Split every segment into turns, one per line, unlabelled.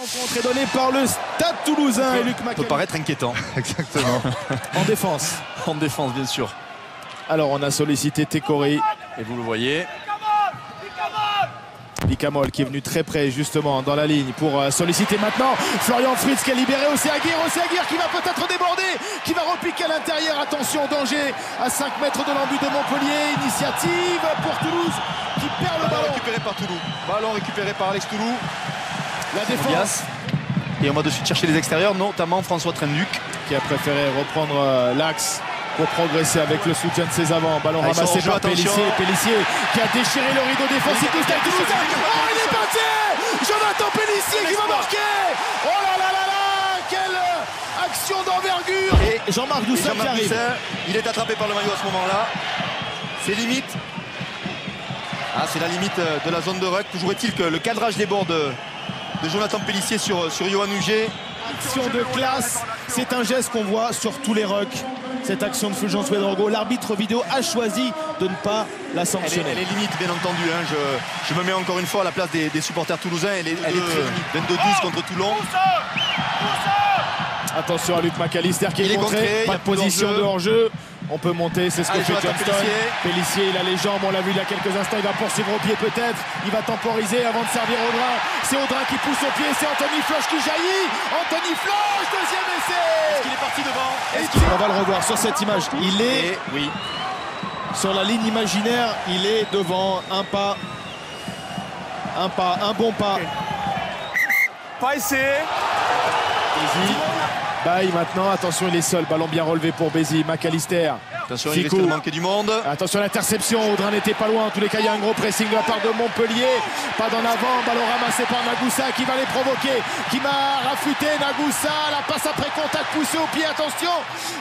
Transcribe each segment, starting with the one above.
Rencontre est donnée par le Stade Toulousain et Luc Macallister.
Ça peut paraître inquiétant.
Exactement. En défense.
En défense, bien sûr.
Alors, on a sollicité Tekori.
Et vous le voyez.
Picamol qui est venu très près justement dans la ligne pour solliciter maintenant Florian Fritz qui est libéré. Oseaguirre qui va peut-être déborder, qui va repiquer à l'intérieur. Attention, danger à 5 mètres de l'embut de Montpellier. Initiative pour Toulouse qui perd le ballon.
Récupéré par Toulouse. Ballon récupéré par Alex Toulou.
La défense.
Et on va de suite chercher les extérieurs, notamment François Trenduc
qui a préféré reprendre l'axe pour progresser avec le soutien de ses avants. Ballon ramassé par Pélissier qui a déchiré le rideau défensif du Stade Toulousain. Oh, il est passé Jonathan Pélissier qui va marquer. Oh là là là là, quelle action d'envergure. Et Jean-Marc Doucet qui arrive.
Il est attrapé par le maillot à ce moment-là. C'est limite. Ah, c'est la limite de la zone de ruck. Toujours est-il que le cadrage des bords de Jonathan Pélissier sur Yohan Huget.
Action de classe, c'est un geste qu'on voit sur tous les rucks. Cette action de Fulgence Ouedraogo, l'arbitre vidéo a choisi de ne pas la sanctionner.
Elle est limite, bien entendu. Hein. Je me mets encore une fois à la place des supporters toulousains. Elle est très limite. 22-12 contre Toulon.
Attention à Luc Macallister qui est contré. Pas de position de hors-jeu. On peut monter, c'est ce que fait Johnston. Pélissier, il a les jambes, on l'a vu il y a quelques instants, il va poursuivre au pied peut-être. Il va temporiser avant de servir Audrin. C'est Audrin qui pousse au pied, c'est Anthony Floch qui jaillit. Anthony Floch, deuxième essai.
Est-ce qu'il est parti devant?
On va le revoir sur cette image. Il est sur la ligne imaginaire, il est devant un pas. Un bon pas.
Pas essayé.
Baille maintenant, attention il est seul, ballon bien relevé pour Bézi, Macallister.
Attention, il risque de manquer du monde.
Attention à l'interception, Audrin n'était pas loin. En tous les cas, il y a un gros pressing de la part de Montpellier. Pas d'en avant, ballon ramassé par Nagoussa qui va les provoquer, qui va raffûter Nagoussa. La passe après contact poussé au pied, attention.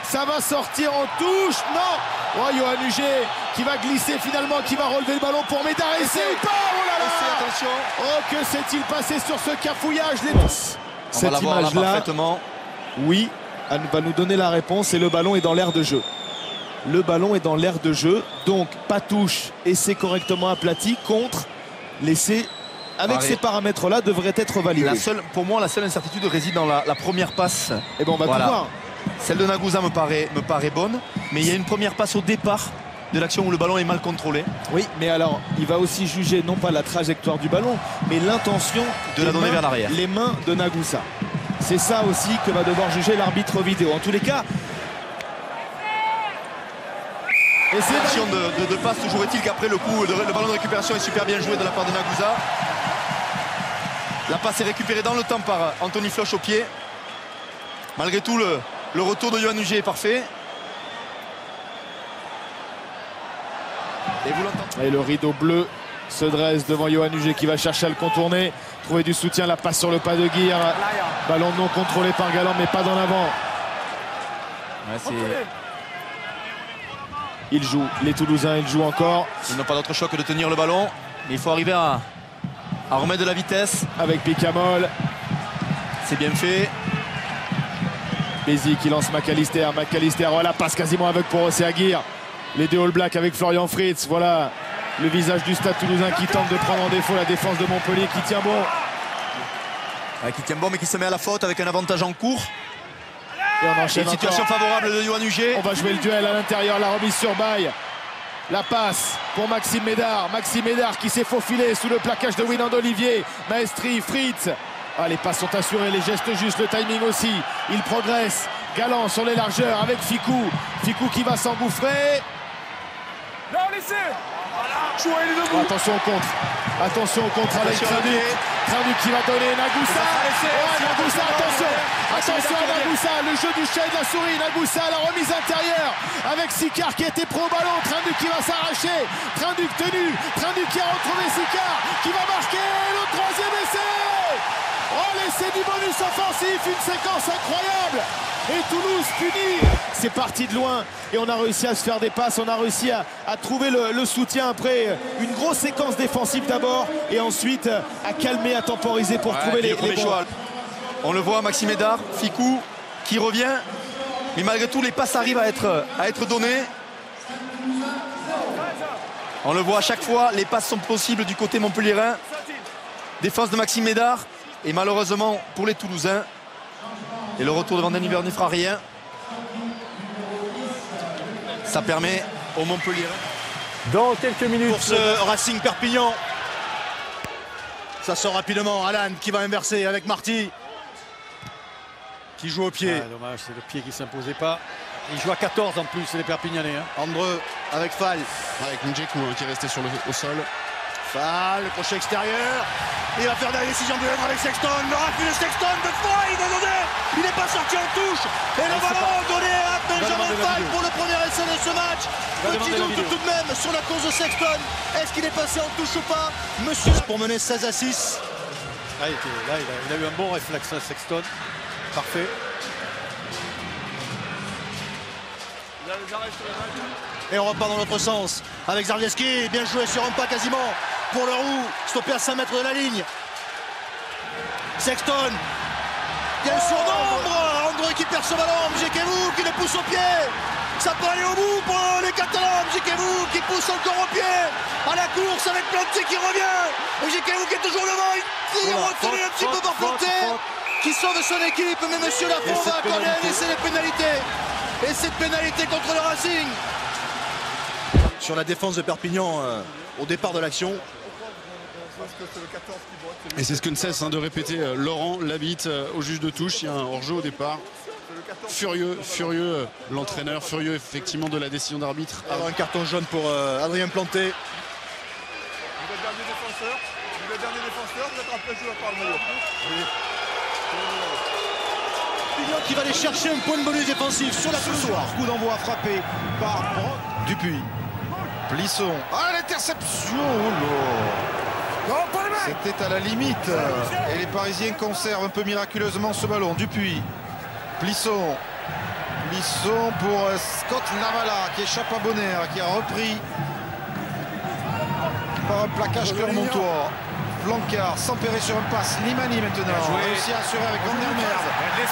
Ça va sortir en touche, non. Oh, Yohan Huget qui va glisser finalement, qui va relever le ballon pour Médard. Essai ou pas? Oh là là.
Attention.
Oh, que s'est-il passé sur ce cafouillage?
Cette image-là,
oui, elle va nous donner la réponse et le ballon est dans l'aire de jeu. Le ballon est dans l'aire de jeu, donc pas touche, essai correctement aplati contre l'essai avec ces paramètres-là devrait être validé.
Pour moi, la seule incertitude réside dans la première passe.
Et ben on va tout voir.
Celle de Nagouza me paraît bonne, mais il y a une première passe au départ de l'action où le ballon est mal contrôlé.
Oui, mais alors il va aussi juger non pas la trajectoire du ballon, mais l'intention
de la donner vers l'arrière.
Les mains de Nagouza. C'est ça aussi que va devoir juger l'arbitre vidéo. En tous les cas.
Et c'est l'action de passe, toujours est-il qu'après le coup, le ballon de récupération est super bien joué de la part de Nagouza. La passe est récupérée dans le temps par Anthony Floch au pied. Malgré tout, le retour de Yohan Huget est parfait. Et vous l'entendez.
Et le rideau bleu se dresse devant Yohan Huget qui va chercher à le contourner. Trouver du soutien, la passe sur le pas de Guire. Ballon non contrôlé par Galland, mais pas d'en avant. Ils jouent, les Toulousains, ils jouent encore.
Ils n'ont pas d'autre choix que de tenir le ballon. Mais il faut arriver à remettre de la vitesse.
Avec Picamol.
C'est bien fait.
Bézi qui lance Macallister. Oh, la passe quasiment avec pour Oseaguirre. Les deux All Blacks avec Florian Fritz. Voilà le visage du Stade Toulousain qui tente de prendre en défaut la défense de Montpellier qui tient bon.
Qui tient bon mais qui se met à la faute avec un avantage en cours.
Et on enchaîne
une situation favorable de Yohan Huget.
On va jouer le duel à l'intérieur, la remise sur bail. La passe pour Maxime Médard. Maxime Médard qui s'est faufilé sous le plaquage de Winand Olivier. Maestri, Fritz. Ah, les passes sont assurées, les gestes justes, le timing aussi. Il progresse. Galland sur les largeurs avec Ficou. Ficou qui va s'engouffrer.
Non, laissez.
Attention au contre. Attention au contre avec Trenduc. Trenduc qui va donner Nagoussa. Nagoussa, attention. Attention à Nagoussa. Le jeu du chat et de la souris. Nagoussa, la remise intérieure. Avec Sicard qui était pro ballon. Trenduc qui va s'arracher. Trenduc tenu. Trenduc qui a retrouvé Sicard. Qui va marquer le troisième essai. Oh, l'essai du bonus offensif. Une séquence incroyable. Et Toulouse puni. C'est parti de loin et on a réussi à se faire des passes, on a réussi à trouver le soutien après une grosse séquence défensive d'abord et ensuite à calmer, à temporiser pour trouver les bons choix.
On le voit, Maxime Médard, Ficou qui revient, mais malgré tout les passes arrivent à être données. On le voit à chaque fois, les passes sont possibles du côté montpelliérain. Défense de Maxime Médard. Et malheureusement pour les Toulousains, et le retour de Vandenberg n'y fera rien. Ça permet au Montpellier.
Dans quelques minutes.
Pour ce Racing Perpignan. Ça sort rapidement. Alan qui va inverser avec Marty. Qui joue au pied.
Ah, dommage, c'est le pied qui ne s'imposait pas. Il joue à 14 en plus, c'est les Perpignanais.
Andreux avec Fall.
Avec Ndjekou qui est resté au sol.
Fall, le crochet extérieur. Il va faire la décision de l'œuvre avec Sexton. Le rapide de Sexton de fois, il va donner. Il n'est pas sorti en touche. Et le ballon donné à Benjamin Fall pour le premier essai de ce match. Petit doute tout de même sur la course de Sexton. Est-ce qu'il est passé en touche ou pas? Monsieur pour mener 16 à 6.
Là, il a eu un bon réflexe, Sexton. Parfait.
Et on repart dans l'autre sens avec Zarvieski, bien joué sur un pas quasiment pour le roux, stoppé à 5 mètres de la ligne. Sexton, il y a le surnombre, André qui perd ce ballon, Mjekevou qui le pousse au pied. Ça peut aller au bout pour les Catalans, Mjekevou qui pousse encore au pied. À la course avec Planté qui revient. Mjekevou qui est toujours devant, il est retenu un petit peu par Planté, qui sauve son équipe, mais monsieur Lafont va connaître et c'est les pénalités. Et cette pénalité contre le Racing. Sur la défense de Perpignan au départ de l'action.
Et c'est ce que ne cesse de répéter Laurent Labitte au juge de touche. Il y a un hors-jeu au départ. Furieux l'entraîneur, furieux effectivement de la décision d'arbitre.
Alors un carton jaune pour Adrien Planté.
Le dernier défenseur, vous êtes rappelé joueur par le maillot.
Perpignan qui va aller chercher un point de bonus défensif sur la soir. Coup d'envoi frappé par Dupuis.
Plisson. Ah, l'interception! C'était à la limite. Et les Parisiens conservent un peu miraculeusement ce ballon. Dupuis. Plisson. Plisson pour Scott Lavala qui échappe à Bonner, qui a repris par un plaquage clermontois. Blancard s'empérer sur un passe. Limani maintenant. Réussi à assurer avec Vandermeer.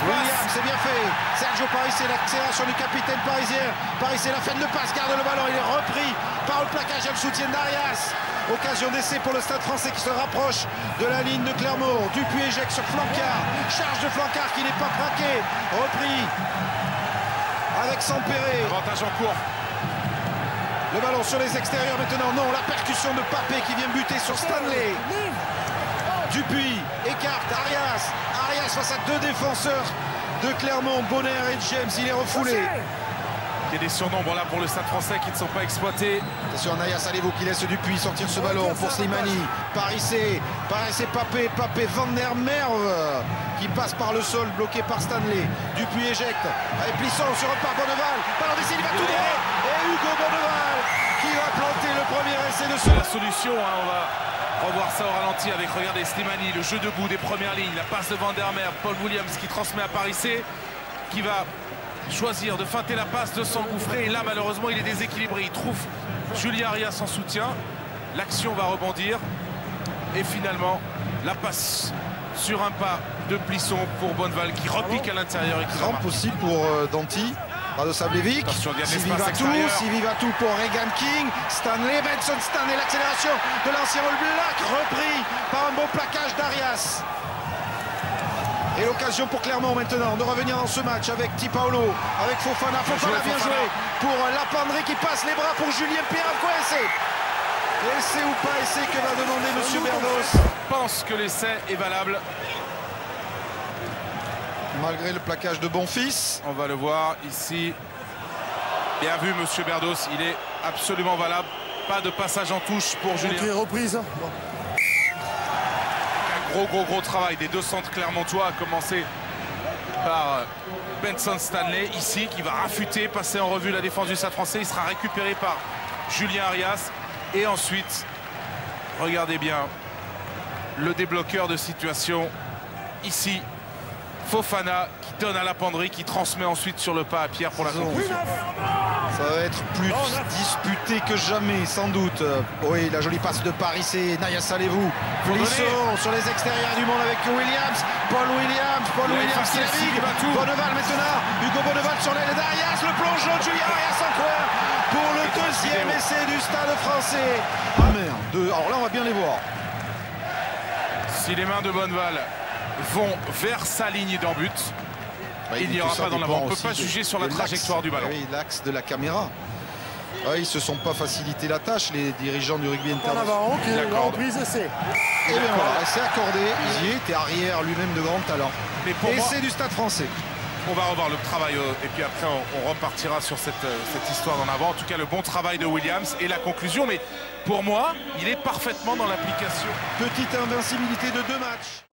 Williams, c'est bien fait. Sergio Parissé, l'accélération du capitaine parisien. Parissé, la fin de passe, garde le ballon. Il est repris par le plaquage et le soutien d'Arias. Occasion d'essai pour le Stade Français qui se rapproche de la ligne de Clermont. Dupuis éjecte sur Flancard. Charge de Flancard qui n'est pas plaqué. Repris avec Sampéré.
Avantage en cours.
Le ballon sur les extérieurs maintenant. Non, la percussion de Papé qui vient buter sur Stanley. Dupuis écarte Arias. Arias face à deux défenseurs de Clermont, Bonner et James. Il est refoulé.
Il y a des surnombres là pour le Stade Français qui ne sont pas exploités.
Attention, Naya Salez-vous qui laisse Dupuis sortir ce ballon pour Slimani. Parissé, Papé, Van der Merwe qui passe par le sol, bloqué par Stanley. Dupuis éjecte. Avec Plisson sur repart Bonneval. Ballon d'essai, il va tout donner. Et Hugo Bonneval qui va planter le premier essai de ce.
La solution, on va revoir ça au ralenti avec, regardez, Slimani, le jeu debout des premières lignes, la passe de Van der Merwe, Paul Williams qui transmet à Parissé, qui va choisir de feinter la passe, de s'engouffrer. Et là, malheureusement, il est déséquilibré. Il trouve Julien Arias en soutien. L'action va rebondir. Et finalement, la passe sur un pas de Plisson pour Bonneval qui repique à l'intérieur.
Rampe aussi pour Danti. Radosavljevic. Sylvie Vatou pour Regan King. Stanley, Benson Stanley, l'accélération de l'ancien All Black. Repris par un bon plaquage d'Arias. Et l'occasion pour Clermont maintenant de revenir dans ce match avec Tipaolo, avec Fofana. Fofana bien joué pour Lapandré qui passe les bras pour Julien Pierre. Quoi essai? Essai ou pas essai, que va demander Monsieur Berdos?
Je pense que l'essai est valable.
Malgré le plaquage de Bonfils.
On va le voir ici. Bien vu, Monsieur Berdos. Il est absolument valable. Pas de passage en touche pour Julien.
Reprise.
Gros travail des deux centres clermontois, à commencer par Benson Stanley ici, qui va affûter, passer en revue la défense du Stade Français. Il sera récupéré par Julien Arias. Et ensuite, regardez bien le débloqueur de situation ici, Fofana, qui donne à Lapandré, qui transmet ensuite sur le pas à Pierre pour la conclusion.
Ça va être plus disputé que jamais, sans doute. Oui, la jolie passe de Paris, c'est Naya Salez-vous. Plisson sur les extérieurs du monde avec Williams. Paul Williams qui navigue. Bonneval maintenant. Hugo Bonneval sur l'aile d'Arias. Le plongeon de Julien Arias en coin pour le deuxième essai du Stade Français. Ah merde. Alors là, on va bien les voir.
Si les mains de Bonneval vont vers sa ligne d'en but. Il n'y aura pas d'en avant. On ne peut pas juger sur la trajectoire du ballon.
Oui, l'axe de la caméra. Ils ne se sont pas facilité la tâche, les dirigeants du rugby international.
En avant, la reprise, c'est.
Et bien voilà, c'est accordé. Izier était arrière lui-même de grand talent.
Mais pour
et
moi,
c'est du Stade Français.
on va revoir le travail et puis après on repartira sur cette histoire d'en avant. En tout cas, le bon travail de Williams et la conclusion. Mais pour moi, il est parfaitement dans l'application.
Petite invincibilité de 2 matchs.